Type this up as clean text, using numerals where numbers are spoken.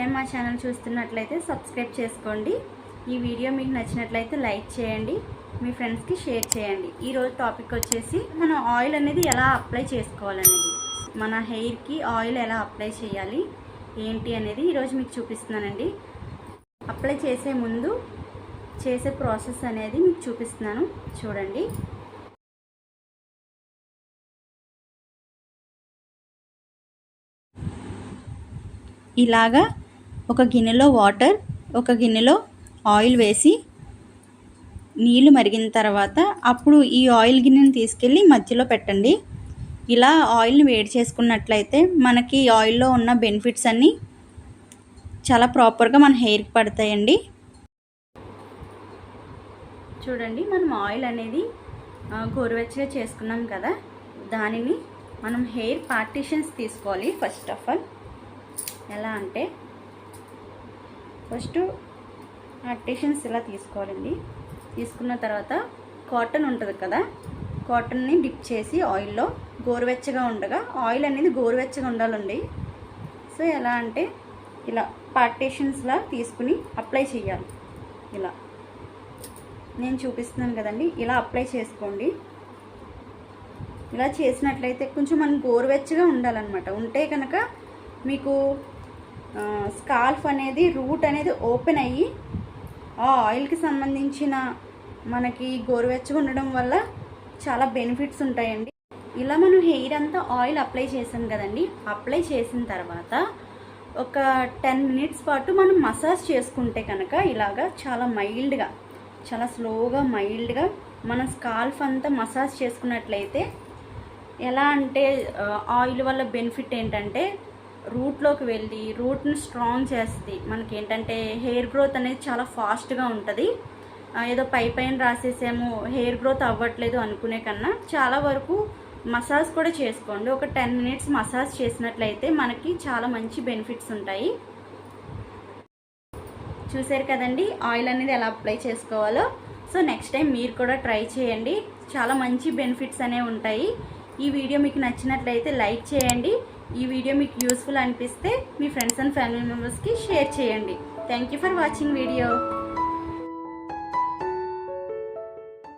Time మా channel చూస్తున్నట్లయితే subscribe చేసుకోండి. ఈ వీడియో మీకు నచ్చినట్లయితే లైక్ చేయండి, మీ ఫ్రెండ్స్కి షేర్ చేయండి. ఈరోజు టాపిక్ వచ్చేసి మనం ఆయిల్ అనేది ఎలా అప్లై చేసుకోవాలనేది, మన హెయిర్కి ఆయిల్ ఎలా అప్లై చేయాలి ఏంటి అనేది ఈరోజు మీకు చూపిస్తున్నానండి. అప్లై చేసే ముందు చేసే ప్రాసెస్ అనేది మీకు చూపిస్తున్నాను, చూడండి. ఇలాగా ఒక గిన్నెలో వాటర్, ఒక గిన్నెలో ఆయిల్ వేసి నీళ్ళు మరిగిన తర్వాత అప్పుడు ఈ ఆయిల్ గిన్నెని తీసుకెళ్ళి మధ్యలో పెట్టండి. ఇలా ఆయిల్ని వేడి చేసుకున్నట్లయితే మనకి ఆయిల్లో ఉన్న బెనిఫిట్స్ అన్నీ చాలా ప్రాపర్గా మన హెయిర్కి పడతాయండి. చూడండి, మనం ఆయిల్ అనేది గోరువెచ్చగా చేసుకున్నాం కదా, దానిని మనం హెయిర్ పార్టీషన్స్ తీసుకోవాలి. ఫస్ట్ ఆఫ్ ఆల్ ఎలా అంటే ఫస్ట్ పార్టీషన్స్ ఇలా తీసుకోవాలండి. తీసుకున్న తర్వాత కాటన్ ఉంటుంది కదా, కాటన్ని డిప్ చేసి ఆయిల్లో గోరువెచ్చగా ఉండగా, ఆయిల్ అనేది గోరువెచ్చగా ఉండాలండి. సో ఎలా అంటే ఇలా పార్టీషన్స్లా తీసుకుని అప్లై చేయాలి. ఇలా నేను చూపిస్తున్నాను కదండి, ఇలా అప్లై చేసుకోండి. ఇలా చేసినట్లయితే కొంచెం మనం గోరువెచ్చగా ఉండాలన్నమాట. ఉంటే కనుక మీకు స్కాల్ఫ్ అనేది, రూట్ అనేది ఓపెన్ అయ్యి ఆ ఆయిల్కి సంబంధించిన మనకి గోరువెచ్చగా ఉండడం వల్ల చాలా బెనిఫిట్స్ ఉంటాయండి. ఇలా మనం హెయిర్ అంతా ఆయిల్ అప్లై చేసాం కదండి, అప్లై చేసిన తర్వాత ఒక 10 మినిట్స్ పాటు మనం మసాజ్ చేసుకుంటే కనుక ఇలాగా చాలా మైల్డ్గా, చాలా స్లోగా మైల్డ్గా మన స్కాల్ఫ్ అంతా మసాజ్ చేసుకున్నట్లయితే ఎలా అంటే ఆయిల్ వల్ల బెనిఫిట్ ఏంటంటే రూట్లోకి వెళ్ళి రూట్ని స్ట్రాంగ్ చేస్తుంది. మనకి ఏంటంటే హెయిర్ గ్రోత్ అనేది చాలా ఫాస్ట్గా ఉంటుంది. ఏదో పైన రాసేసాము హెయిర్ గ్రోత్ అవ్వట్లేదు అనుకునే కన్నా చాలా వరకు మసాజ్ కూడా చేసుకోండి. ఒక 10 మినిట్స్ మసాజ్ చేసినట్లయితే మనకి చాలా మంచి బెనిఫిట్స్ ఉంటాయి. చూసారు కదండి ఆయిల్ అనేది ఎలా అప్లై చేసుకోవాలో. సో నెక్స్ట్ టైం మీరు కూడా ట్రై చేయండి, చాలా మంచి బెనిఫిట్స్ అనేవి ఉంటాయి. ఈ వీడియో మీకు నచ్చినట్లయితే లైక్ చేయండి. ఈ వీడియో మీకు యూస్ఫుల్ అనిపిస్తే మీ ఫ్రెండ్స్ అండ్ ఫ్యామిలీ మెంబర్స్కి షేర్ చేయండి. Thank you for watching video.